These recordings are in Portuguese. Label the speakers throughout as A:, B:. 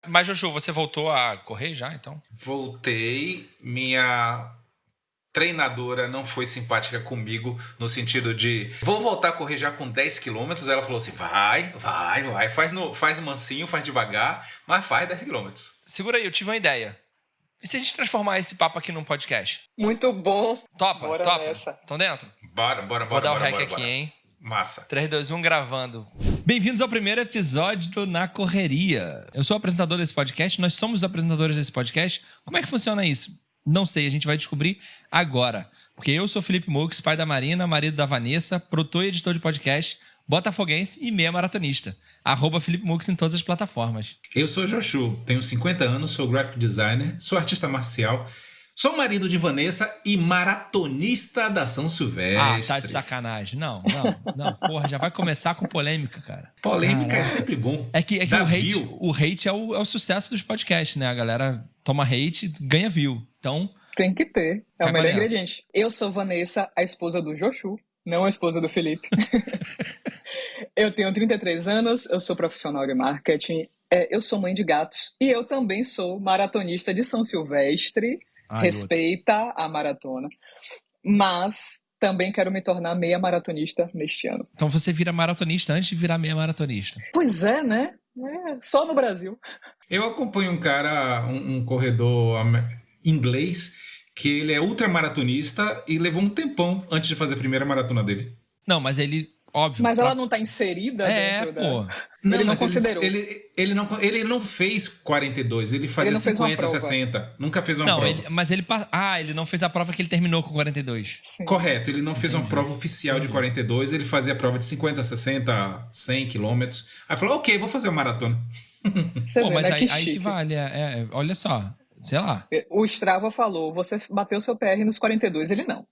A: Mas, Jojo, você voltou a correr já, então?
B: Voltei. Minha treinadora não foi simpática comigo no sentido de vou voltar a correr já com 10 quilômetros. Ela falou assim, vai, faz mansinho, faz devagar, mas faz 10 quilômetros.
A: Segura aí, eu tive uma ideia. E se a gente transformar esse papo aqui num podcast?
C: Muito bom.
A: Topa?
C: Bora nessa.
A: Tão dentro?
B: Bora.
A: Vou dar o rec aqui, hein?
B: Massa.
A: 3, 2, 1, gravando. Bem-vindos ao primeiro episódio do Na Correria. Eu sou o apresentador desse podcast, nós somos os apresentadores desse podcast. Como é que funciona isso? Não sei, a gente vai descobrir agora. Porque eu sou Felipe Mux, pai da Marina, marido da Vanessa, produtor e editor de podcast, botafoguense e meia maratonista. @Felipe Mux em todas as plataformas.
B: Eu sou Joshua, tenho 50 anos, sou graphic designer, sou artista marcial, sou marido de Vanessa e maratonista da São Silvestre.
A: Ah, tá de sacanagem. Não. Porra, já vai começar com polêmica, cara.
B: Polêmica é sempre bom.
A: É que o hate é o sucesso dos podcasts, né? A galera toma hate, ganha view. Então...
C: Tem que ter. É o melhor ingrediente. Eu sou Vanessa, a esposa do Joshua, não a esposa do Felipe. Eu tenho 33 anos, eu sou profissional de marketing, eu sou mãe de gatos e eu também sou maratonista de São Silvestre. Respeita a maratona. Mas também quero me tornar meia maratonista neste ano.
A: Então você vira maratonista antes de virar meia maratonista.
C: Pois é, né? Só no Brasil.
B: Eu acompanho um cara, um corredor inglês, que ele é ultramaratonista e levou um tempão antes de fazer a primeira maratona dele.
A: Não, mas ele... Óbvio.
C: Mas ela não tá inserida dentro
A: pô.
C: Ele não considerou.
B: Ele não fez 42, ele fazia 50, 60. Nunca fez uma prova.
A: Ele não fez a prova que ele terminou com 42.
C: Sim.
B: Correto, ele não fez uma prova oficial de 42, ele fazia a prova de 50, 60, 100 quilômetros. Aí falou, ok, vou fazer uma maratona.
A: Pô, mas aí que vale, olha só, sei lá.
C: O Strava falou, você bateu seu PR nos 42, ele não.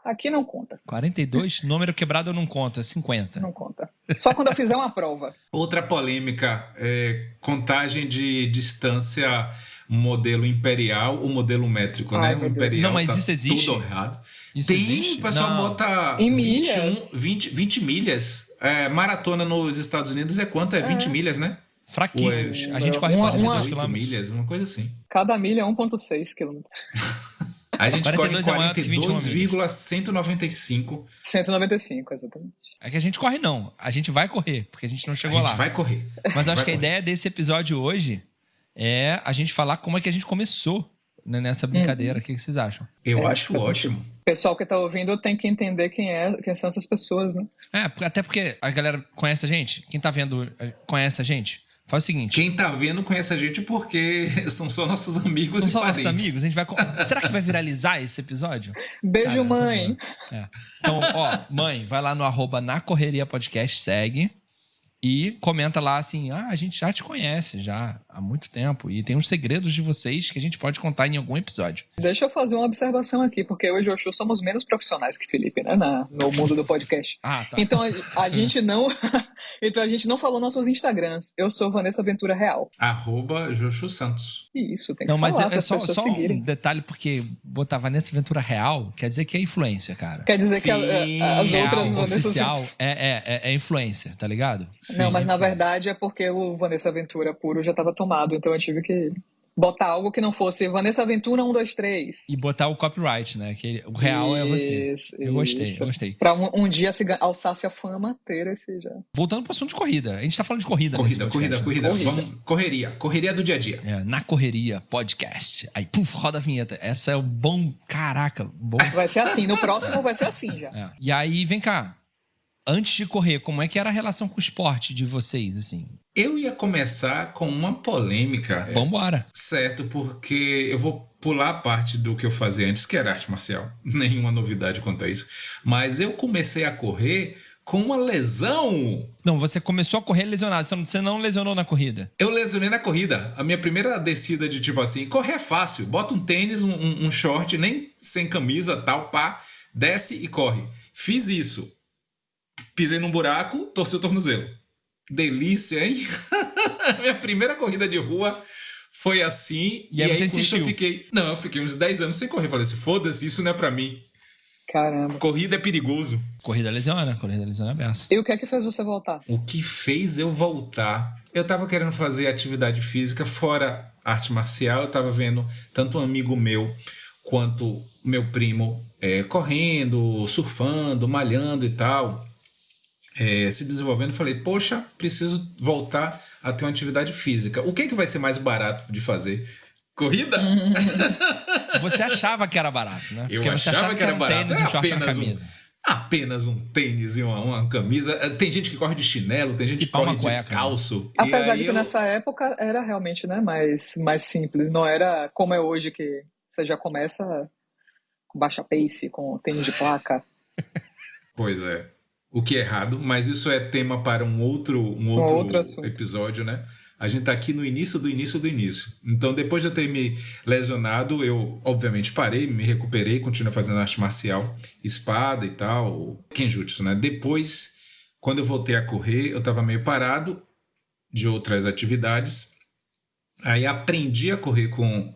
C: Aqui não conta.
A: 42? Número quebrado eu não conto, é 50.
C: Não conta. Só quando eu fizer uma prova.
B: Outra polêmica é contagem de distância modelo imperial ou modelo métrico, né? O imperial
A: não, mas isso existe.
B: Tudo errado.
A: Isso existe?
B: O pessoal bota
C: em milhas.
B: 20 milhas. Maratona nos Estados Unidos é quanto? É 20 milhas, né?
A: Fraquíssimos. A gente corre quase
B: 18 milhas, uma coisa assim.
C: Cada milha é 1,6 quilômetros.
B: A gente corre
A: 42,195.
C: 195, exatamente.
A: É que a gente corre não. A gente vai correr, porque a gente não chegou lá.
B: A gente vai correr.
A: Mas eu acho que a ideia desse episódio hoje é a gente falar como é que a gente começou, né, nessa brincadeira. O que vocês acham?
B: Eu acho ótimo.
C: O pessoal que tá ouvindo tem que entender quem são essas pessoas, né?
A: Até porque a galera conhece a gente. Quem tá vendo conhece a gente. Faz o seguinte.
B: Quem tá vendo conhece a gente porque são só nossos amigos e parentes.
A: São só nossos amigos? A gente vai... Será que vai viralizar esse episódio?
C: Beijo, mãe.
A: Então, mãe, vai lá no @Na Correria Podcast, segue e comenta lá assim, a gente já te conhece já há muito tempo e tem uns segredos de vocês que a gente pode contar em algum episódio.
C: Deixa eu fazer uma observação aqui, porque eu e o Joshua somos menos profissionais que Felipe, né, no mundo do podcast.
A: Tá.
C: Então a gente não então a gente não falou nossos Instagrams. Eu sou Vanessa Ventura Real.
B: @Joshua Santos.
C: Isso, tem que
A: falar. Não, mas é só
C: seguirem.
A: Um detalhe, porque botar Vanessa Ventura Real quer dizer que é influência, cara.
C: Quer dizer que as outras Vanessa
A: oficial é influência, tá ligado?
C: Não, mas na verdade é porque o Vanessa Ventura puro já estava tomado, então eu tive que botar algo que não fosse Vanessa Ventura 1, 2, 3.
A: E botar o copyright, né? Que o real é você. Eu gostei.
C: Pra um dia se alçar-se a fama, ter esse já.
A: Voltando pro assunto de corrida. A gente tá falando de corrida.
B: Corrida. Vamos, correria do dia a dia.
A: Na Correria Podcast. Aí, roda a vinheta. Essa é o bom... Caraca, bom.
C: Vai ser assim, no próximo vai ser assim já.
A: E aí, vem cá. Antes de correr, como é que era a relação com o esporte de vocês, assim?
B: Eu ia começar com uma polêmica.
A: Vambora.
B: Certo, porque eu vou pular a parte do que eu fazia antes, que era arte marcial. Nenhuma novidade quanto a isso. Mas eu comecei a correr com uma lesão.
A: Não, você começou a correr lesionado. Você não lesionou na corrida.
B: Eu lesionei na corrida. A minha primeira descida de tipo assim, correr é fácil. Bota um tênis, um short, nem sem camisa, tal, pá. Desce e corre. Fiz isso. Pisei num buraco, torci o tornozelo. Delícia, hein? Minha primeira corrida de rua foi assim.
A: E aí você insistiu?
B: Eu fiquei uns 10 anos sem correr. Falei assim, foda-se, isso não é pra mim.
C: Caramba.
B: Corrida é perigoso.
A: Corrida lesiona a beça.
C: E o que é que fez você voltar?
B: O que fez eu voltar eu tava querendo fazer atividade física fora arte marcial. Eu tava vendo tanto um amigo meu quanto meu primo correndo, surfando, malhando e tal, se desenvolvendo. Falei, poxa, preciso voltar a ter uma atividade física. O que vai ser mais barato de fazer? Corrida?
A: Você achava que era barato, né?
B: Eu achava que era barato.
A: Tênis, um short, uma camisa.
B: Apenas um tênis e uma camisa. Tem gente que corre de chinelo, tem gente que corre descalço.
C: Apesar de que nessa época era realmente, né, mais simples. Não era como é hoje, que você já começa com baixa pace, com tênis de placa.
B: Pois é. O que é errado, mas isso é tema para um outro episódio, né? A gente tá aqui no início do início. Então, depois de eu ter me lesionado, eu, obviamente, parei, me recuperei, continuei fazendo arte marcial, espada e tal, kenjutsu, né? Depois, quando eu voltei a correr, eu tava meio parado de outras atividades. Aí aprendi a correr com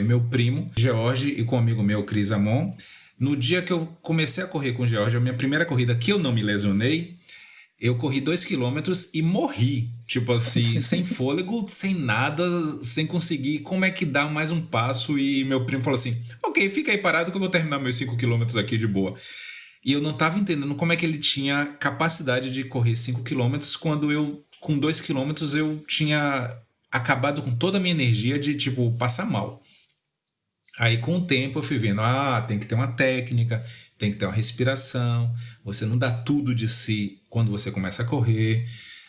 B: meu primo, George, e com um amigo meu, Cris Amon. No dia que eu comecei a correr com o George, a minha primeira corrida que eu não me lesionei, eu corri 2 quilômetros e morri. Tipo assim, sem fôlego, sem nada, sem conseguir. Como é que dá mais um passo? E meu primo falou assim, ok, fica aí parado que eu vou terminar meus 5 quilômetros aqui de boa. E eu não tava entendendo como é que ele tinha capacidade de correr 5 quilômetros quando eu, com 2 quilômetros, eu tinha acabado com toda a minha energia de, tipo, passar mal. Aí, com o tempo, eu fui vendo, tem que ter uma técnica, tem que ter uma respiração, você não dá tudo de si quando você começa a correr.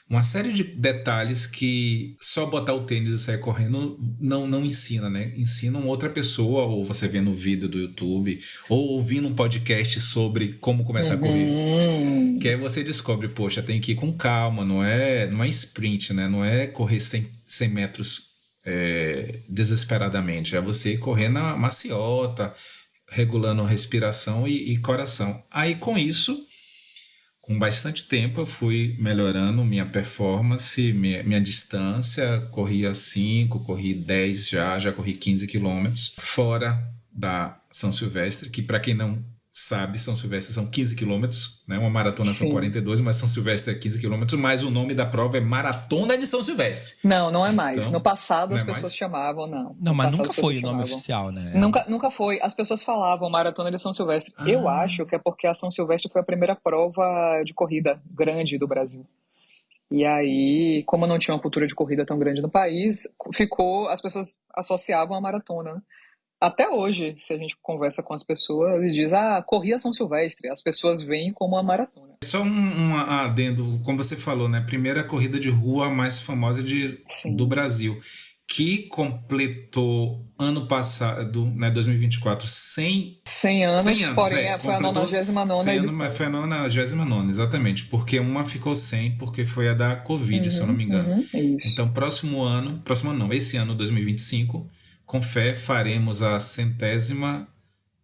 B: Uma série de detalhes que só botar o tênis e sair correndo não ensina, né? Ensina uma outra pessoa, ou você vê no vídeo do YouTube, ou ouvindo um podcast sobre como começar a correr. Que aí você descobre, poxa, tem que ir com calma, não é sprint, né? Não é correr 100 metros desesperadamente. É você correr na maciota, regulando respiração e coração. Aí, com isso, com bastante tempo, eu fui melhorando minha performance, minha distância. Corria 5, corri 10 já corri 15 quilômetros. Fora da São Silvestre, que para quem não sabe, São Silvestre são 15 quilômetros, né? Uma maratona são 42, mas São Silvestre é 15 quilômetros, mas o nome da prova é Maratona de São Silvestre.
C: Não é mais.
B: Então,
C: no passado as pessoas
B: mais?
C: chamavam, não.
A: Não, mas nunca foi o nome oficial, né?
C: Nunca foi. As pessoas falavam Maratona de São Silvestre. Eu acho que é porque a São Silvestre foi a primeira prova de corrida grande do Brasil. E aí, como não tinha uma cultura de corrida tão grande no país, as pessoas associavam a maratona, né? Até hoje, se a gente conversa com as pessoas e diz, corri a São Silvestre, as pessoas veem como uma maratona.
B: Só um adendo, como você falou, né? Primeira corrida de rua mais famosa do Brasil, que completou ano passado, né, 2024, 100
C: anos, porém foi a 99ª edição.
B: Mas foi a 99ª, exatamente, porque uma ficou sem, porque foi a da Covid, se eu não me engano.
C: Isso.
B: Então, esse ano, 2025, com fé, faremos a 100ª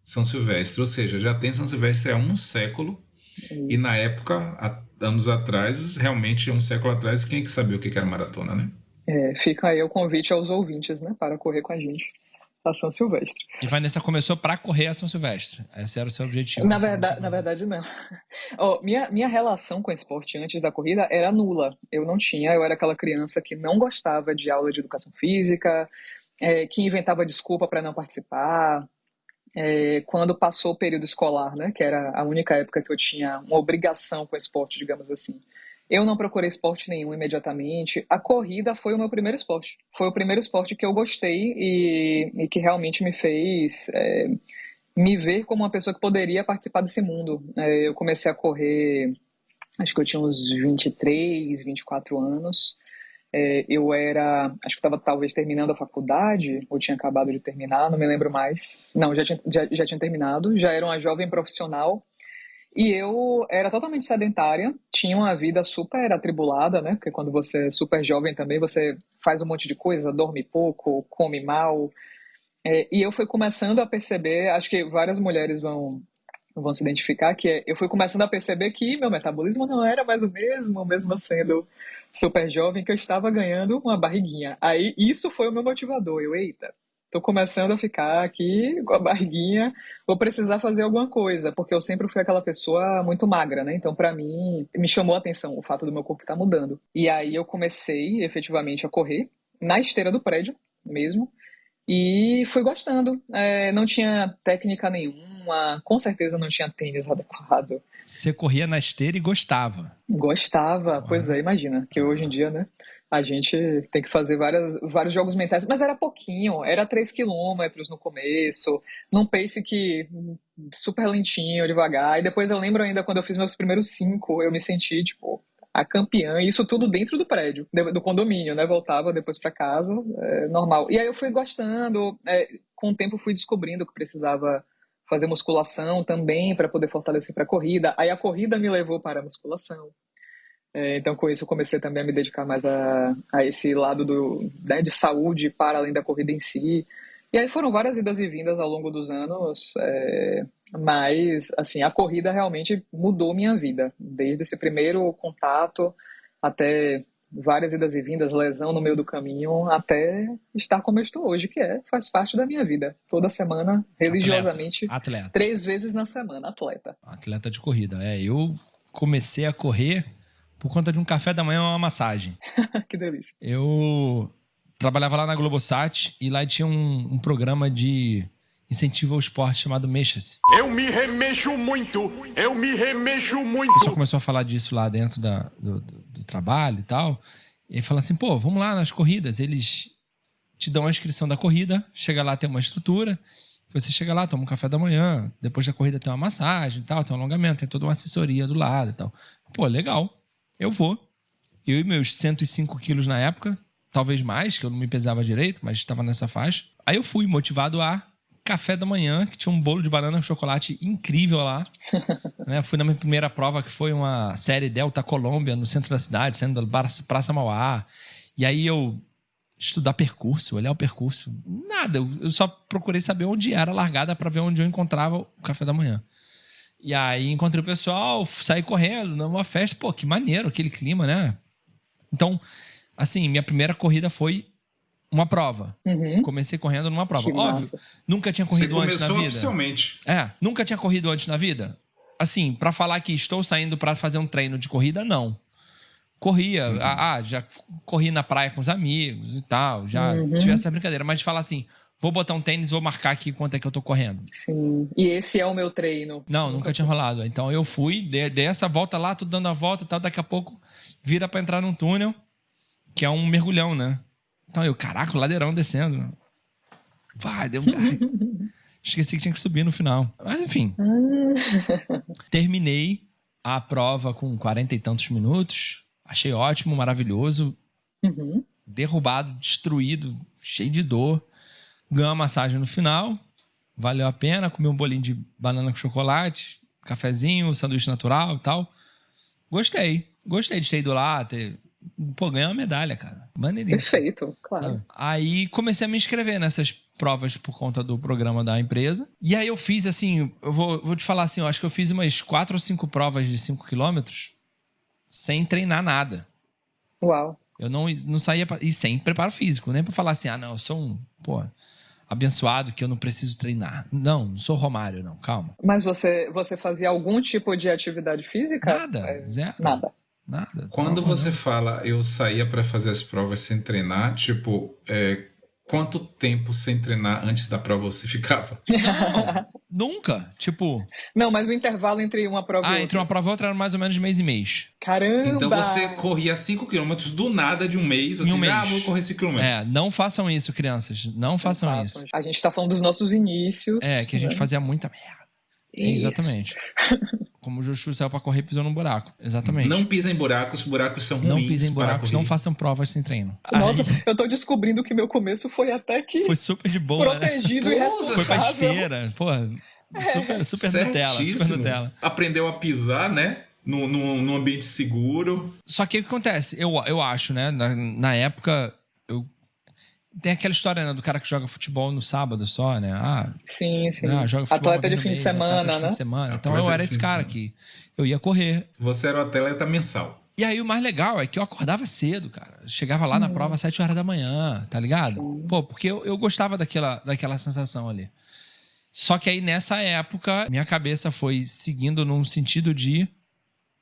B: São Silvestre. Ou seja, já tem São Silvestre há um século. Isso. E na época, anos atrás, realmente um século atrás, quem é que sabia o que era maratona, né?
C: Fica aí o convite aos ouvintes, né, para correr com a gente a São Silvestre.
A: E Vanessa começou para correr a São Silvestre. Esse era o seu objetivo.
C: Na verdade, não. Minha relação com o esporte antes da corrida era nula. Eu era aquela criança que não gostava de aula de educação física, que inventava desculpa para não participar. Quando passou o período escolar, né, que era a única época que eu tinha uma obrigação com o esporte, digamos assim, eu não procurei esporte nenhum imediatamente. A corrida foi o meu primeiro esporte. Foi o primeiro esporte que eu gostei e que realmente me fez me ver como uma pessoa que poderia participar desse mundo. Eu comecei a correr, acho que eu tinha uns 23, 24 anos. Acho que estava talvez terminando a faculdade, ou tinha acabado de terminar, não me lembro mais. Não, já tinha terminado, já era uma jovem profissional. E eu era totalmente sedentária, tinha uma vida super atribulada, né? Porque quando você é super jovem também, você faz um monte de coisa, dorme pouco, come mal. E eu fui começando a perceber, acho que várias mulheres vão se identificar, eu fui começando a perceber que meu metabolismo não era mais o mesmo sendo super jovem, que eu estava ganhando uma barriguinha. Aí isso foi o meu motivador. Eita, tô começando a ficar aqui com a barriguinha, vou precisar fazer alguma coisa, porque eu sempre fui aquela pessoa muito magra, né? Então, pra mim, me chamou a atenção o fato do meu corpo estar mudando. E aí eu comecei efetivamente a correr na esteira do prédio mesmo, e fui gostando. Não tinha técnica nenhuma, com certeza não tinha tênis adequado.
A: Você corria na esteira e gostava.
C: Gostava, pois é, imagina, que hoje em dia, né, a gente tem que fazer vários jogos mentais, mas era pouquinho, era 3 quilômetros no começo, num pace que super lentinho, devagar, e depois eu lembro ainda quando eu fiz meus primeiros 5, eu me senti, tipo, a campeã, e isso tudo dentro do prédio, do condomínio, né, voltava depois pra casa, normal. E aí eu fui gostando, com o tempo fui descobrindo que precisava fazer musculação também para poder fortalecer para a corrida. Aí a corrida me levou para a musculação. Então, com isso, eu comecei também a me dedicar mais a esse lado né, de saúde para além da corrida em si. E aí foram várias idas e vindas ao longo dos anos, mas assim, a corrida realmente mudou minha vida. Desde esse primeiro contato até várias idas e vindas, lesão no meio do caminho, até estar como eu estou hoje, que faz parte da minha vida. Toda semana, religiosamente,
A: Atleta.
C: 3 vezes na semana, atleta.
A: Atleta de corrida. Eu comecei a correr por conta de um café da manhã e uma massagem.
C: Que delícia.
A: Eu trabalhava lá na Globosat e lá tinha um programa de incentivo ao esporte chamado Mexa-se.
D: Eu me remexo muito!
A: O pessoal começou a falar disso lá dentro do trabalho e tal. E aí falando assim, pô, vamos lá nas corridas. Eles te dão a inscrição da corrida, chega lá, tem uma estrutura. Você chega lá, toma um café da manhã. Depois da corrida tem uma massagem e tal, tem um alongamento, tem toda uma assessoria do lado e tal. Pô, legal. Eu vou. Eu e meus 105 quilos na época, talvez mais, que eu não me pesava direito, mas estava nessa faixa. Aí eu fui motivado a café da manhã, que tinha um bolo de banana com chocolate incrível lá. Né? Fui na minha primeira prova, que foi uma série Delta Colômbia, no centro da cidade, sendo da Praça Mauá. E aí eu estudar percurso, olhar o percurso. Nada, eu só procurei saber onde era a largada para ver onde eu encontrava o café da manhã. E aí encontrei o pessoal, saí correndo numa festa. Pô, que maneiro aquele clima, né? Então, assim, minha primeira corrida foi uma prova.
C: Uhum.
A: Comecei correndo numa prova.
C: Que
A: Óbvio,
C: massa.
A: Nunca tinha corrido antes na vida.
B: Você começou oficialmente.
A: Nunca tinha corrido antes na vida. Assim, pra falar que estou saindo pra fazer um treino de corrida, não. Corria, já corri na praia com os amigos e tal, já tive essa brincadeira. Mas de falar assim, vou botar um tênis, vou marcar aqui quanto é que eu tô correndo.
C: Sim, e esse é o meu treino.
A: Não, nunca tinha rolado. Então eu fui, dei essa volta lá, tô dando a volta e tal, daqui a pouco vira pra entrar num túnel, que é um mergulhão, né? Então eu, caraca, o ladeirão descendo. Vai, deu um... Esqueci que tinha que subir no final. Mas enfim. Terminei a prova com 40 e tantos minutos. Achei ótimo, maravilhoso. Derrubado, destruído, cheio de dor. Ganhei uma massagem no final. Valeu a pena. Comi um bolinho de banana com chocolate, cafezinho, sanduíche natural e tal. Gostei de ter ido lá, ganhei uma medalha, cara. Maneiríssimo.
C: Perfeito, claro.
A: Sabe? Aí comecei a me inscrever nessas provas por conta do programa da empresa. E aí eu fiz, assim, eu vou te falar assim, eu acho que eu fiz umas 4 ou 5 provas de 5 quilômetros sem treinar nada.
C: Uau.
A: Eu não saía... E sem preparo físico, nem pra falar assim, não, eu sou abençoado que eu não preciso treinar. Não sou Romário, não, calma.
C: Mas você fazia algum tipo de atividade física?
A: Nada, zero.
C: Nada.
B: Quando você fala eu saía para fazer as provas sem treinar, tipo, quanto tempo sem treinar antes da prova você ficava?
A: Não, nunca. Tipo...
C: Não, mas o intervalo entre uma prova e outra.
A: Entre uma prova e outra era mais ou menos de mês e mês.
C: Caramba!
B: Então você corria 5 km do nada de um mês, assim, vou correr 5 km.
A: Não façam isso, crianças. Não façam isso.
C: A gente tá falando dos nossos inícios.
A: Que a gente fazia muita merda. Exatamente. Como o Joshua saiu pra correr e pisou num buraco. Exatamente.
B: Não pisem em buracos são ruins.
A: Não pisem em buracos, não façam provas sem treino.
C: Nossa, eu tô descobrindo que meu começo foi até que...
A: Foi super de boa,
C: protegido,
A: né?
C: e responsável.
A: Foi pra esteira. Pô, super Nutella.
B: Aprendeu a pisar, né? Num ambiente seguro.
A: Só que o que acontece? Eu acho, né? Na época, tem aquela história, né, do cara que joga futebol no sábado só, né?
C: Sim.
A: Joga futebol
C: atleta de fim de semana, né?
A: Então eu era esse cara que eu ia correr.
B: Você era o atleta mensal.
A: E aí o mais legal é que eu acordava cedo, cara. Eu chegava lá na prova às 7 horas da manhã, tá ligado?
C: Sim.
A: Pô, porque eu gostava daquela sensação ali. Só que aí nessa época, minha cabeça foi seguindo num sentido de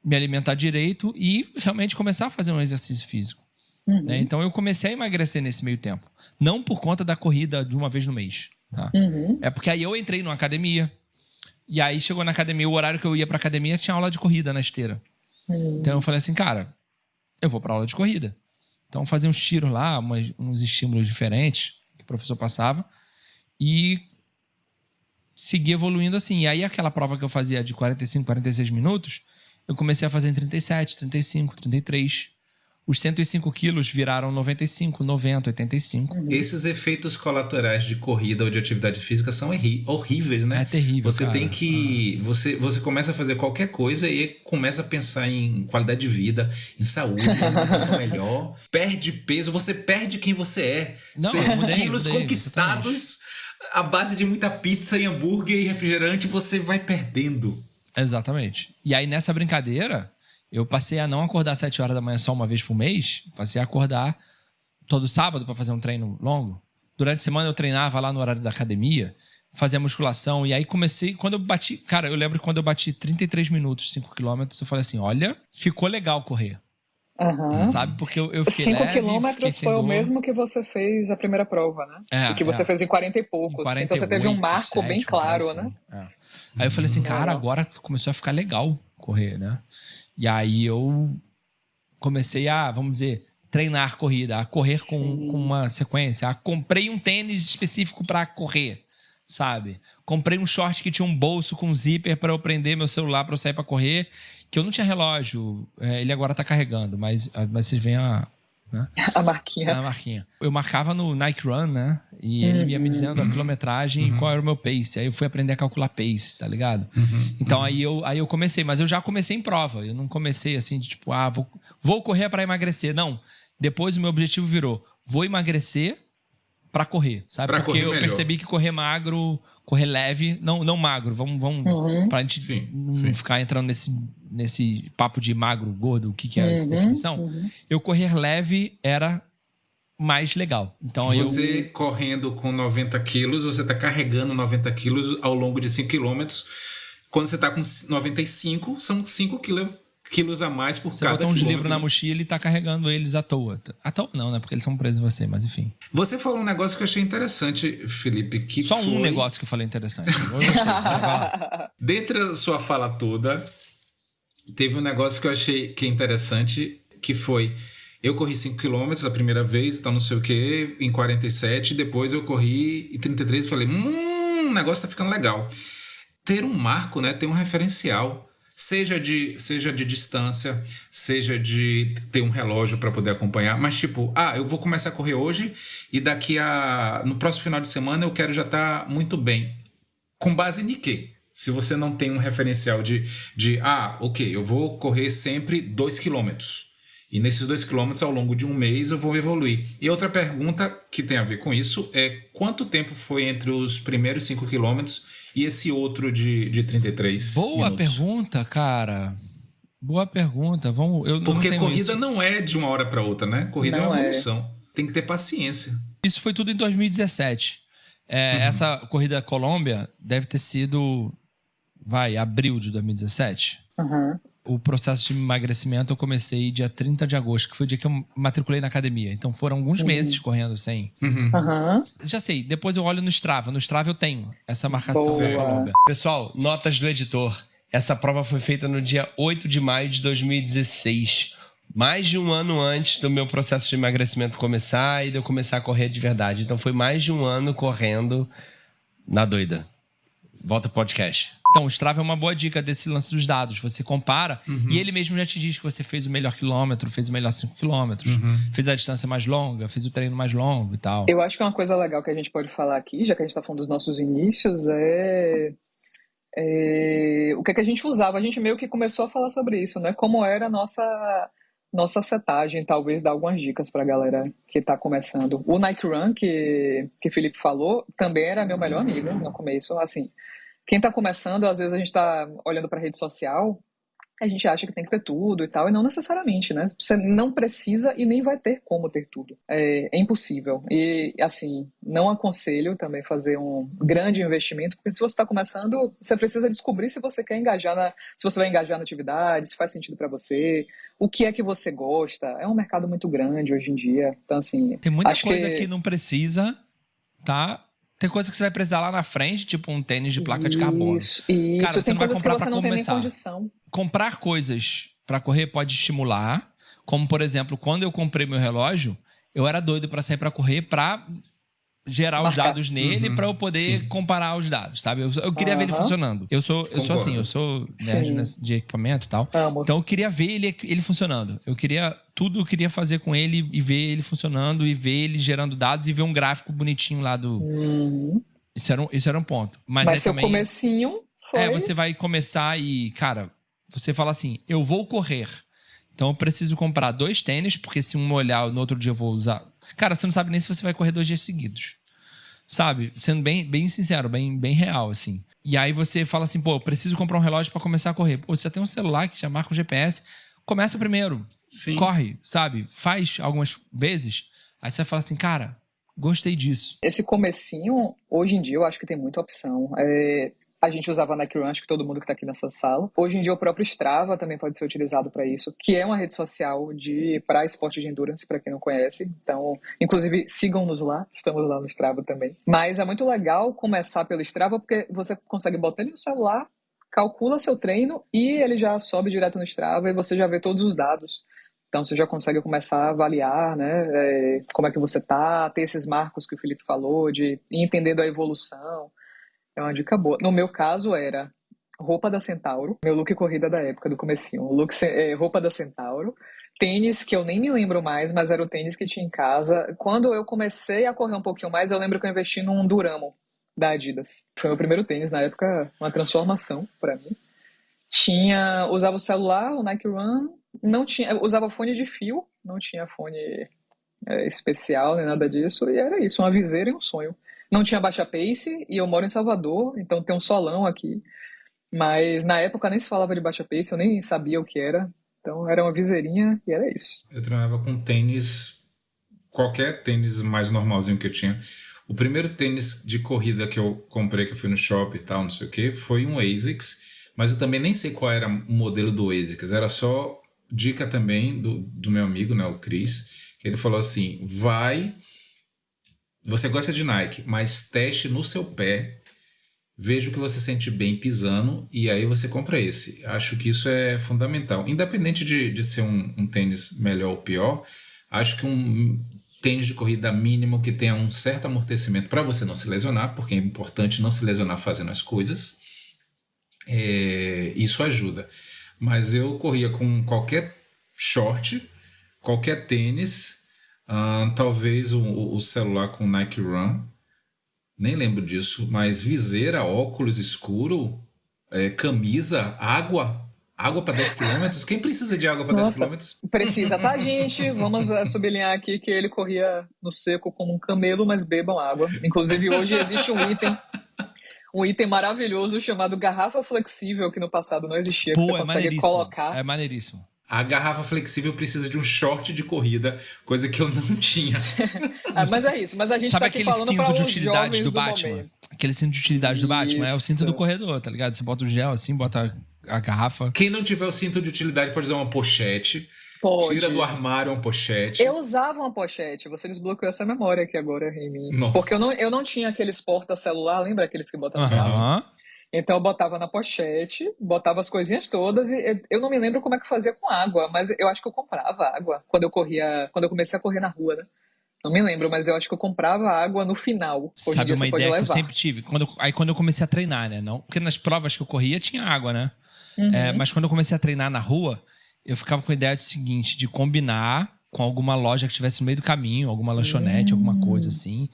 A: me alimentar direito e realmente começar a fazer um exercício físico. Né? Então eu comecei a emagrecer nesse meio tempo. Não por conta da corrida de uma vez no mês. Tá? É porque aí eu entrei numa academia. E aí chegou na academia, o horário que eu ia pra academia tinha aula de corrida na esteira. Então eu falei assim, cara, eu vou pra aula de corrida. Então fazia uns tiros lá, uns estímulos diferentes que o professor passava. E segui evoluindo assim. E aí aquela prova que eu fazia de 45, 46 minutos, eu comecei a fazer em 37, 35, 33. Os 105 quilos viraram 95, 90, 85.
B: Esses efeitos colaterais de corrida ou de atividade física são horríveis, né?
A: É terrível,
B: Você
A: cara.
B: tem que... Você começa a fazer qualquer coisa e começa a pensar em qualidade de vida, em saúde, em alimentação melhor. Perde peso, você perde quem você é.
A: Não,
B: Esses
A: mudei,
B: quilos conquistados à base de muita pizza e hambúrguer e refrigerante, você vai perdendo.
A: Exatamente. E aí nessa brincadeira, eu passei a não acordar às 7 horas da manhã só uma vez por mês. Passei a acordar todo sábado para fazer um treino longo. Durante a semana eu treinava lá no horário da academia, fazia musculação. E aí comecei, quando eu bati... Cara, eu lembro que quando eu bati 33 minutos, 5 quilômetros, eu falei assim, olha, ficou legal correr. Sabe? Porque eu fiquei
C: 5
A: leve,
C: quilômetros foi o mesmo que você fez a primeira prova, né? E que você fez em 40 e poucos.
A: 48,
C: então você teve um marco bem claro, né?
A: Aí eu falei assim, cara, agora começou a ficar legal correr, né? E aí eu comecei a, vamos dizer, treinar corrida, a correr com uma sequência. Comprei um tênis específico para correr, sabe? Comprei um short que tinha um bolso com zíper para eu prender meu celular para eu sair para correr, que eu não tinha relógio. Ele agora tá carregando, mas vocês veem né?
C: A marquinha.
A: A marquinha. Eu marcava no Nike Run, né? E ele ia me dizendo a quilometragem e qual era o meu pace. Aí eu fui aprender a calcular pace, tá ligado? Então aí eu comecei, mas eu já comecei em prova. Eu não comecei assim de tipo, vou correr para emagrecer. Não. Depois o meu objetivo virou, vou emagrecer para correr, sabe?
B: Pra
A: porque
B: correr
A: eu
B: melhor.
A: percebi que correr magro, correr leve, não magro. Vamos pra gente não ficar entrando nesse papo de magro, gordo, o que é essa definição. Eu correr leve era mais legal. Então
B: você correndo com 90 quilos, você está carregando 90 quilos ao longo de 5 quilômetros. Quando você está com 95, são 5 quilos a mais por
A: você
B: cada
A: bota uns
B: quilômetro.
A: livros na mochila e tá carregando eles à toa. À toa não, né? Porque eles estão presos em você, mas enfim.
B: Você falou um negócio que eu achei interessante, Felipe. Que
A: Só
B: foi...
A: um negócio que eu falei interessante. Eu gostei. Vai lá.
B: Dentre a sua fala toda, teve um negócio que eu achei que é interessante, que foi... Eu corri 5 km a primeira vez, então não sei o que, em 47. Depois eu corri em 33 e falei, o negócio tá ficando legal. Ter um marco, né? Ter um referencial. Seja de distância, seja de ter um relógio para poder acompanhar. Mas tipo, eu vou começar a correr hoje e no próximo final de semana eu quero já estar muito bem. Com base em quê? Se você não tem um referencial ok, eu vou correr sempre 2 quilômetros. E nesses 2 quilômetros, ao longo de um mês, eu vou evoluir. E outra pergunta que tem a ver com isso é quanto tempo foi entre os primeiros 5 quilômetros e esse outro de 33
A: Boa
B: minutos?
A: Pergunta, cara. Boa pergunta.
B: Porque
A: não
B: corrida
A: isso.
B: não é de uma hora para outra, né? Corrida
C: Não
B: é uma evolução. Tem que ter paciência.
A: Isso foi tudo em 2017. Essa corrida Colômbia deve ter sido, abril de 2017. O processo de emagrecimento eu comecei dia 30 de agosto, que foi o dia que eu matriculei na academia. Então foram alguns meses correndo sem. Já sei, depois eu olho no Strava. No Strava eu tenho essa marcação da Colômbia.
E: Pessoal, notas do editor. Essa prova foi feita no dia 8 de maio de 2016. Mais de um ano antes do meu processo de emagrecimento começar e de eu começar a correr de verdade. Então foi mais de um ano correndo na doida. Volta pro podcast.
A: Então, o Strava é uma boa dica desse lance dos dados. Você compara e ele mesmo já te diz que você fez o melhor quilômetro, fez o melhor 5 quilômetros, fez a distância mais longa, fez o treino mais longo e tal.
C: Eu acho que uma coisa legal que a gente pode falar aqui, já que a gente está falando dos nossos inícios, o que a gente usava. A gente meio que começou a falar sobre isso, né? Como era a nossa setagem, talvez dar algumas dicas pra galera que tá começando. O Nike Run, que o Felipe falou, também era meu melhor amigo no começo. Assim, quem tá começando, às vezes a gente tá olhando pra rede social a gente acha que tem que ter tudo e tal, e não necessariamente, né? Você não precisa e nem vai ter como ter tudo. É impossível. E, assim, não aconselho também fazer um grande investimento, porque se você está começando, você precisa descobrir se você quer se você vai engajar na atividade, se faz sentido para você, o que é que você gosta. É um mercado muito grande hoje em dia. Então, assim,
A: tem muita coisa que não precisa, tá? Tem coisa que você vai precisar lá na frente, tipo um tênis de placa de carbono.
C: Isso.
A: Cara, você não vai comprar pra
C: não tem nem
A: começar.
C: condição.
A: Comprar coisas pra correr pode estimular, como por exemplo, quando eu comprei meu relógio, eu era doido pra sair pra correr pra gerar os dados nele pra eu poder comparar os dados, sabe? Eu queria ver ele funcionando. Eu sou assim, eu sou nerd de equipamento e tal. Então eu queria ver ele funcionando. Eu queria fazer com ele e ver ele funcionando e ver ele gerando dados e ver um gráfico bonitinho lá do... Isso era um ponto. Mas aí
C: seu
A: também...
C: comecinho foi...
A: você vai começar e, cara, você fala assim, eu vou correr. Então eu preciso comprar 2 tênis, porque se um molhar, no outro dia eu vou usar... Cara, você não sabe nem se você vai correr 2 dias seguidos. Sabe? Sendo bem sincero, bem real, assim. E aí você fala assim, pô, eu preciso comprar um relógio pra começar a correr. Pô, você já tem um celular que já marca o GPS. Começa primeiro. Sim. Corre, sabe? Faz algumas vezes. Aí você vai falar assim, cara, gostei disso.
C: Esse comecinho, hoje em dia, eu acho que tem muita opção. A gente usava a Nike Run, acho que todo mundo que está aqui nessa sala. Hoje em dia, o próprio Strava também pode ser utilizado para isso, que é uma rede social para esporte de endurance, para quem não conhece. Então, inclusive, sigam-nos lá, estamos lá no Strava também. Mas é muito legal começar pelo Strava, porque você consegue botar ele no celular, calcula seu treino e ele já sobe direto no Strava e você já vê todos os dados. Então, você já consegue começar a avaliar, né, como é que você tá, ter esses marcos que o Felipe falou, de ir entendendo a evolução. É uma dica boa. No meu caso era roupa da Centauro, meu look corrida da época, do comecinho. Roupa da Centauro, tênis que eu nem me lembro mais, mas era o tênis que tinha em casa. Quando eu comecei a correr um pouquinho mais, eu lembro que eu investi num Duramo da Adidas. Foi meu primeiro tênis, na época, uma transformação para mim. Usava o celular, o Nike Run, usava fone de fio, não tinha fone especial nem nada disso, e era isso, uma viseira e um sonho. Não tinha baixa pace e eu moro em Salvador, então tem um solão aqui. Mas na época nem se falava de baixa pace, eu nem sabia o que era. Então era uma viseirinha e era isso.
B: Eu treinava com tênis, qualquer tênis mais normalzinho que eu tinha. O primeiro tênis de corrida que eu comprei, que eu fui no shopping e tal, não sei o que, foi um ASICS. Mas eu também nem sei qual era o modelo do ASICS. Era só dica também do meu amigo, né, o Chris. Que ele falou assim, você gosta de Nike, mas teste no seu pé, veja o que você sente bem pisando e aí você compra esse. Acho que isso é fundamental. Independente de ser um tênis melhor ou pior, acho que um tênis de corrida mínimo que tenha um certo amortecimento para você não se lesionar, porque é importante não se lesionar fazendo as coisas. Isso ajuda. Mas eu corria com qualquer short, qualquer tênis... talvez o celular com Nike Run, nem lembro disso, mas viseira, óculos escuro, camisa, água para 10 km. Quem precisa de água para 10 km?
C: Precisa, tá, gente? Vamos sublinhar aqui que ele corria no seco como um camelo, mas bebam água. Inclusive, hoje existe um item maravilhoso chamado garrafa flexível, que no passado não existia, que você consegue colocar.
A: É maneiríssimo.
B: A garrafa flexível precisa de um short de corrida, coisa que eu não tinha.
C: Mas é isso, mas a gente
A: sabe
C: tá aqui falando para os jovens do
A: Batman?
C: momento.
A: Aquele cinto de utilidade do Batman é o cinto do corredor, tá ligado? Você bota o gel assim, bota a garrafa.
B: Quem não tiver o cinto de utilidade pode usar uma pochete. Tira do armário uma pochete.
C: Eu usava uma pochete, você desbloqueou essa memória aqui agora em mim.
B: Nossa.
C: Porque eu não tinha aqueles porta-celular, lembra aqueles que botavam no braço? Então eu botava na pochete, botava as coisinhas todas e eu não me lembro como é que fazia com água, mas eu acho que eu comprava água quando eu comecei a correr na rua, né? Não me lembro, mas eu acho que eu comprava água no final. Hoje
A: Sabe uma ideia que eu sempre tive? Quando eu comecei a treinar, né? Não, porque nas provas que eu corria tinha água, né? Mas quando eu comecei a treinar na rua, eu ficava com a ideia seguinte, de combinar com alguma loja que estivesse no meio do caminho, alguma lanchonete, alguma coisa assim.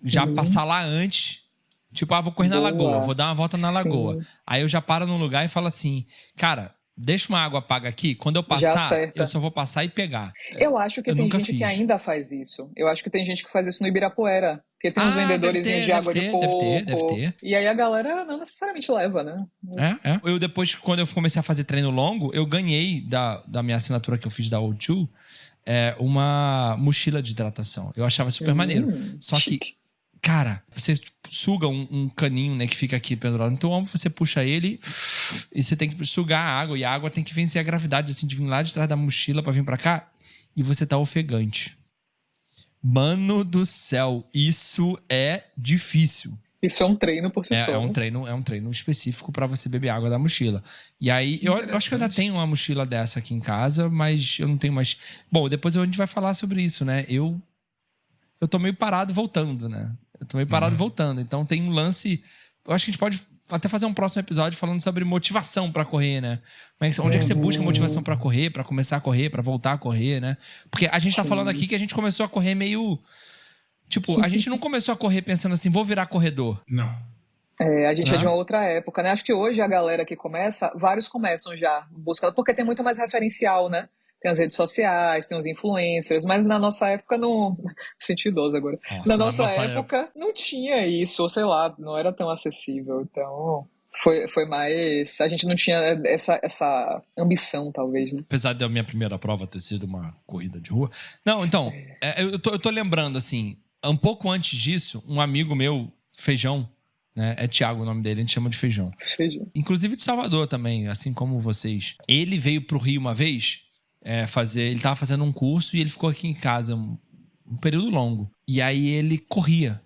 A: Já passar lá antes. Tipo, vou correr na lagoa, vou dar uma volta na lagoa. Aí eu já paro num lugar e falo assim, cara, deixa uma água paga aqui, quando eu
C: Já
A: passar,
C: acerta.
A: eu só vou passar e pegar.
C: Eu acho que
A: Eu
C: tem
A: nunca
C: gente
A: fiz.
C: que ainda faz isso. Eu acho que tem gente que faz isso no Ibirapuera. Porque tem uns vendedores de água de coco.
A: Deve ter.
C: E aí a galera não necessariamente leva, né?
A: Eu depois, quando eu comecei a fazer treino longo, eu ganhei da minha assinatura que eu fiz da O2 uma mochila de hidratação. Eu achava super maneiro. Só que,
C: chique.
A: cara, você suga um caninho, né, que fica aqui pendurado no teu ombro, você puxa ele e você tem que sugar a água. E a água tem que vencer a gravidade, assim, de vir lá de trás da mochila pra vir pra cá. E você tá ofegante. Mano do céu, isso é difícil.
C: Isso é um treino por si só.
A: É um treino específico pra você beber água da mochila. E aí, eu acho que eu ainda tenho uma mochila dessa aqui em casa, mas eu não tenho mais. Bom, depois a gente vai falar sobre isso, né? Eu tô meio parado voltando, né? Voltando. Então tem um lance. Eu acho que a gente pode até fazer um próximo episódio falando sobre motivação pra correr, né? Onde é que você busca motivação pra correr, pra começar a correr, pra voltar a correr, né? Porque a gente tá falando aqui que a gente começou a correr meio. Tipo, a gente não começou a correr pensando assim, vou virar corredor.
B: Não.
C: A gente é de uma outra época, né? Acho que hoje a galera que começa, vários começam já buscando, porque tem muito mais referencial, né? Tem as redes sociais, tem os influencers, mas na nossa época não. Me senti idosa agora. Na nossa época não tinha isso, ou sei lá, não era tão acessível. Então. Foi mais. A gente não tinha essa ambição, talvez, né?
A: Apesar da minha primeira prova ter sido uma corrida de rua. Não, então, eu tô lembrando, assim, um pouco antes disso, um amigo meu, Feijão, né? É Thiago o nome dele, a gente chama de Feijão.
C: Feijão.
A: Inclusive de Salvador também, assim como vocês. Ele veio pro Rio uma vez ele tava fazendo um curso e ele ficou aqui em casa um período longo. E aí ele corria.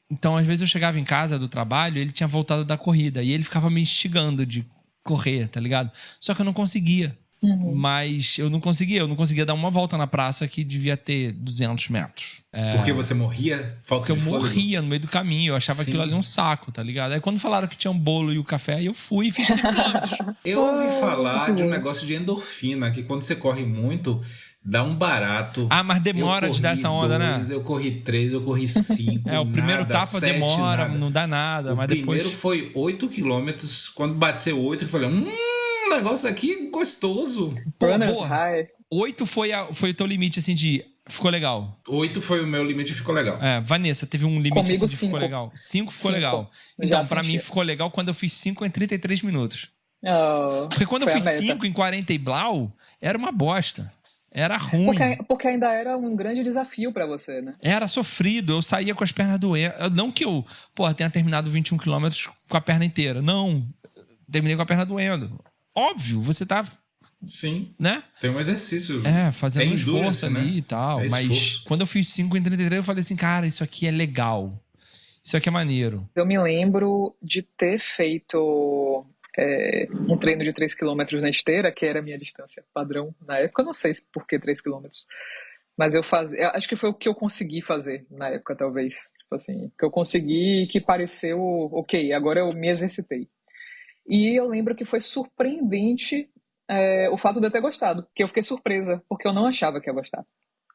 A: Então, às vezes eu chegava em casa do trabalho, ele tinha voltado da corrida. E ele ficava me instigando de correr, tá ligado? Só que eu não conseguia. Mas eu não conseguia dar uma volta na praça que devia ter 200 metros.
B: Porque você morria?
A: Porque eu morria no meio do caminho. Eu achava aquilo ali um saco, tá ligado? Aí quando falaram que tinha um bolo e o café, aí eu fui e fiz 5 quilômetros.
B: Eu ouvi falar de um negócio de endorfina, que quando você corre muito, dá um barato.
A: Mas demora de dar essa onda,
B: 2,
A: né?
B: Eu corri 3, eu corri 5.
A: O primeiro
B: nada,
A: tapa
B: 7,
A: demora,
B: nada.
A: não dá nada. Mas
B: primeiro
A: depois...
B: foi 8 quilômetros. Quando bateu 8, eu falei, negócio aqui gostoso.
C: Runners High.
A: 8 foi o teu limite, assim, de... Ficou legal.
B: 8 foi o meu limite e ficou legal.
A: Vanessa, teve um limite
C: Comigo,
A: assim de
C: 5.
A: ficou legal. 5 ficou
C: 5.
A: legal. Então, pra mim, ficou legal quando eu fiz 5 em 33 minutos. Porque quando eu fiz 5 em 40 e blau, era uma bosta. Era ruim.
C: Porque ainda era um grande desafio pra você, né?
A: Era sofrido. Eu saía com as pernas doendo. Não que eu, tenha terminado 21 quilômetros com a perna inteira. Não. Terminei com a perna doendo. Óbvio, você tá...
B: Sim.
A: Né?
B: Tem um exercício.
A: Fazendo um esforço ali, né? E tal. Mas quando eu fiz 5 em 33, eu falei assim, cara, isso aqui é legal. Isso aqui é maneiro.
C: Eu me lembro de ter feito um treino de 3 km na esteira, que era a minha distância padrão na época. Eu não sei por que 3 km. Mas eu acho que foi o que eu consegui fazer na época, talvez. Tipo assim, que eu consegui, que pareceu, ok, agora eu me exercitei. E eu lembro que foi surpreendente o fato de eu ter gostado, que eu fiquei surpresa, porque eu não achava que ia gostar.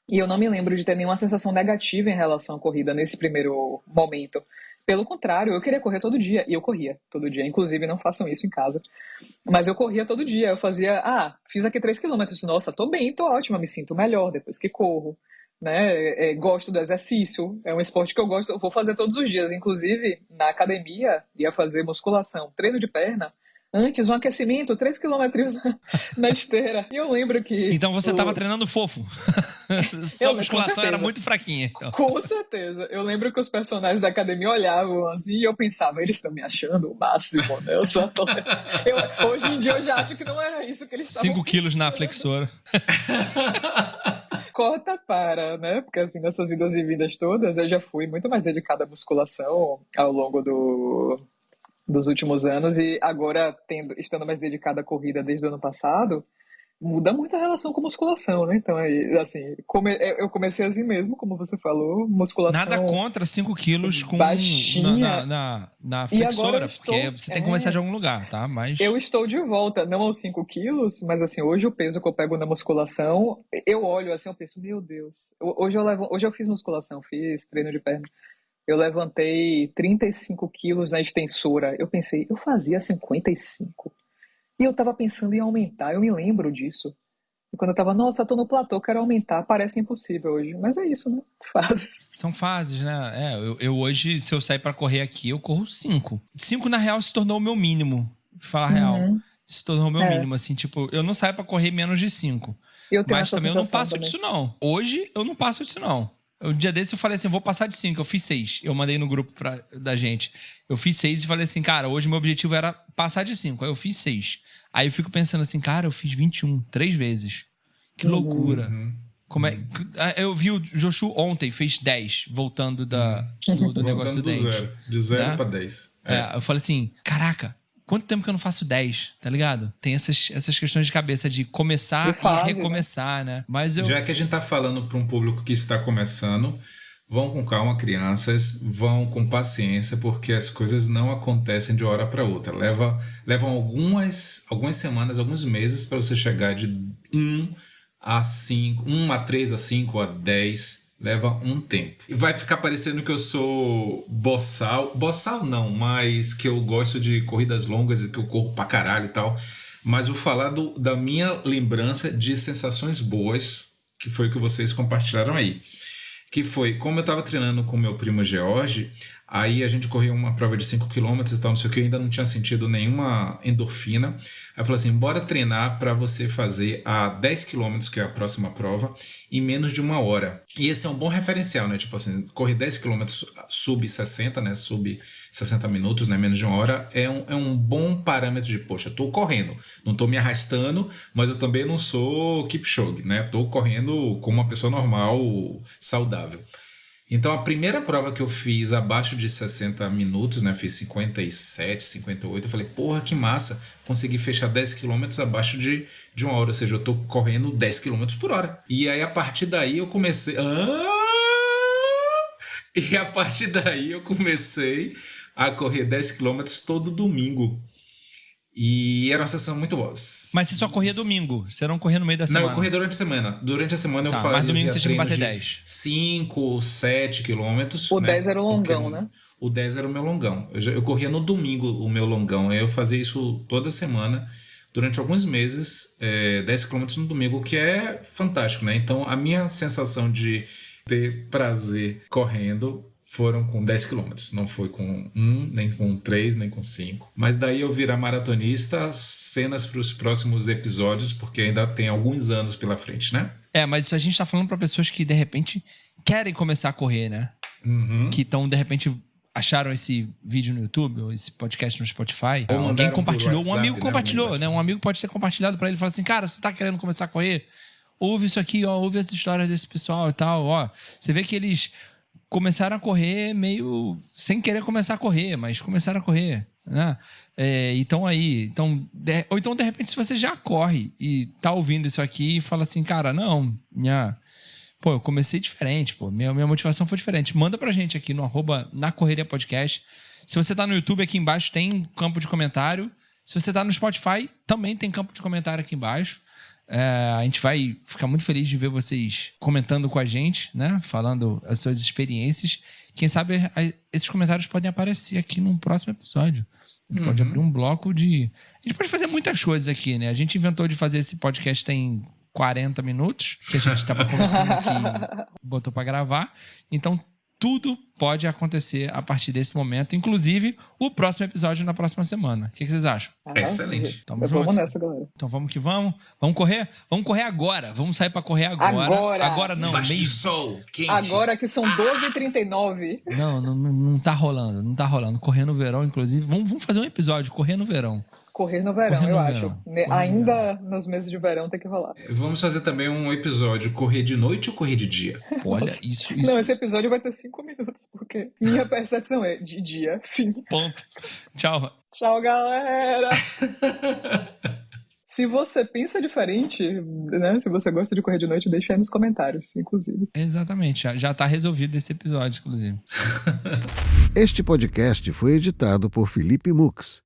C: E eu não me lembro de ter nenhuma sensação negativa em relação à corrida nesse primeiro momento. Pelo contrário, eu queria correr todo dia, e eu corria todo dia. Inclusive, não façam isso em casa. Mas eu corria todo dia, eu fazia, fiz aqui 3 km, nossa, tô bem, tô ótima, me sinto melhor depois que corro. Né? Gosto do exercício, é um esporte que eu gosto, eu vou fazer todos os dias. Inclusive, na academia, ia fazer musculação, treino de perna, antes um aquecimento, 3 quilômetros na esteira. E eu lembro que...
A: Então você estava treinando fofo. Sua musculação era muito fraquinha. Então.
C: Com certeza. Eu lembro que os personagens da academia olhavam assim e eu pensava, eles estão me achando o máximo, né? Eu só tô... hoje em dia eu já acho que não era isso que eles estavam
A: 5 quilos na flexora.
C: Corta para, né? Porque assim, nessas idas e vindas todas, eu já fui muito mais dedicada à musculação ao longo dos últimos anos e agora, estando mais dedicada à corrida desde o ano passado, muda muito a relação com musculação, né? Então, assim, eu comecei assim mesmo, como você falou, musculação...
A: Nada contra 5 quilos com
C: baixinha.
A: na flexora,
C: estou,
A: porque você tem que começar de algum lugar, tá? Mas...
C: Eu estou de volta, não aos 5 quilos, mas assim, hoje o peso que eu pego na musculação, eu olho assim, eu penso, meu Deus, hoje eu fiz musculação, fiz treino de perna, eu levantei 35 quilos na extensora, eu pensei, eu fazia 55. E eu tava pensando em aumentar, eu me lembro disso. E quando eu tava, nossa, tô no platô, quero aumentar, parece impossível hoje. Mas é isso, né? Fases.
A: São fases, né? Eu hoje, se eu sair pra correr aqui, eu corro 5. 5, na real, se tornou o meu mínimo. Pra falar a real. Se tornou o meu mínimo, assim, tipo, eu não saio pra correr menos de 5. Mas também eu não passo disso, não. Hoje, eu não passo disso, não. Um dia desse eu falei assim, vou passar de 5, eu fiz 6. Eu mandei no grupo da gente. Eu fiz 6 e falei assim, cara, hoje meu objetivo era passar de 5. Aí eu fiz 6. Aí eu fico pensando assim, cara, eu fiz 21, 3 vezes. Que loucura. Como é? Eu vi o Joshu ontem, fez 10, voltando do negócio do 10.
B: De 0
A: né?
B: pra 10.
A: Eu falei assim, caraca, quanto tempo que eu não faço 10, tá ligado? Tem essas questões de cabeça de começar e recomeçar, né? Mas
B: Já que a gente tá falando para um público que está começando, vão com calma, crianças, vão com paciência, porque as coisas não acontecem de uma hora para outra. Levam algumas semanas, alguns meses para você chegar de 1 a 5, 1 a 3, a 5, a 10. Leva um tempo. E vai ficar parecendo que eu sou boçal. Boçal não, mas que eu gosto de corridas longas e que eu corro pra caralho e tal. Mas vou falar da minha lembrança de sensações boas, que foi o que vocês compartilharam aí. Que foi, como eu tava treinando com meu primo George, aí a gente correu uma prova de 5 km e tal, não sei o que, eu ainda não tinha sentido nenhuma endorfina. Aí eu falei assim, bora treinar para você fazer a 10 km, que é a próxima prova, em menos de 1 hora. E esse é um bom referencial, né? Tipo assim, correr 10 km sub 60, né? Sub 60 minutos, né? Menos de 1 hora, é um bom parâmetro de, poxa, tô correndo, não tô me arrastando, mas eu também não sou Kipchoge, né? Tô correndo como uma pessoa normal, saudável. Então, a primeira prova que eu fiz abaixo de 60 minutos, né? Fiz 57, 58. Eu falei, porra, que massa. Consegui fechar 10 km abaixo de 1 hora. Ou seja, eu tô correndo 10 km por hora. E aí, a partir daí, eu comecei... E a partir daí, eu comecei a correr 10 km todo domingo. E era uma sessão muito boa.
A: Mas você só corria domingo? Você não corria no meio da semana?
B: Não, eu corria durante a semana. Durante a semana eu fazia
A: mas domingo você tinha que bater 10.
B: 5, 7 quilômetros.
C: O 10 era o longão, né?
B: O 10 era o meu longão. Eu corria no domingo o meu longão. Eu fazia isso toda semana, durante alguns meses, 10 quilômetros no domingo, o que é fantástico, né? Então, a minha sensação de ter prazer correndo foram com 10 quilômetros. Não foi com 1, nem com 3, nem com 5. Mas daí eu virar maratonista, cenas para os próximos episódios, porque ainda tem alguns anos pela frente, né?
A: Mas isso a gente tá falando para pessoas que, de repente, querem começar a correr, né? Que estão, de repente, acharam esse vídeo no YouTube, ou esse podcast no Spotify.
B: Ou
A: alguém compartilhou,
B: WhatsApp,
A: um amigo compartilhou, né? Um amigo pode ter compartilhado para ele e falar assim, cara, você tá querendo começar a correr? Ouve isso aqui, ó, ouve essa história desse pessoal e tal, ó. Você vê que eles começaram a correr meio sem querer começar a correr, mas começaram a correr, né? Então aí, ou então de repente se você já corre e tá ouvindo isso aqui e fala assim, cara, não, eu comecei diferente, minha motivação foi diferente. Manda pra gente aqui no @nacorreriapodcast. Se você tá no YouTube, aqui embaixo tem campo de comentário. Se você tá no Spotify, também tem campo de comentário aqui embaixo. A gente vai ficar muito feliz de ver vocês comentando com a gente, né? Falando as suas experiências. Quem sabe esses comentários podem aparecer aqui num próximo episódio. A gente pode abrir um bloco de... A gente pode fazer muitas coisas aqui, né? A gente inventou de fazer esse podcast tem 40 minutos, que a gente estava conversando aqui e botou para gravar. Então, tudo pode acontecer a partir desse momento, inclusive o próximo episódio na próxima semana. O que vocês acham?
B: Excelente.
A: Tamo junto.
C: Vamos nessa, galera.
A: Então vamos que vamos. Vamos correr? Vamos correr agora. Vamos sair pra correr agora. Agora não.
B: Baixo de sol, quente.
C: Agora que são 12h39.
A: Não tá rolando. Não tá rolando. Correr no verão, inclusive. Vamos fazer um episódio, correr no verão.
C: Correr no verão, eu acho. Ainda nos meses de verão tem que rolar.
B: Vamos fazer também um episódio, correr de noite ou correr de dia?
A: Olha, isso.
C: Não, esse episódio vai ter 5 minutos, porque minha percepção é de dia, fim.
A: Ponto. Tchau.
C: Tchau, galera. Se você pensa diferente, né? Se você gosta de correr de noite, deixa aí nos comentários, inclusive.
A: Exatamente. Já tá resolvido esse episódio, inclusive.
F: Este podcast foi editado por Felipe Mux.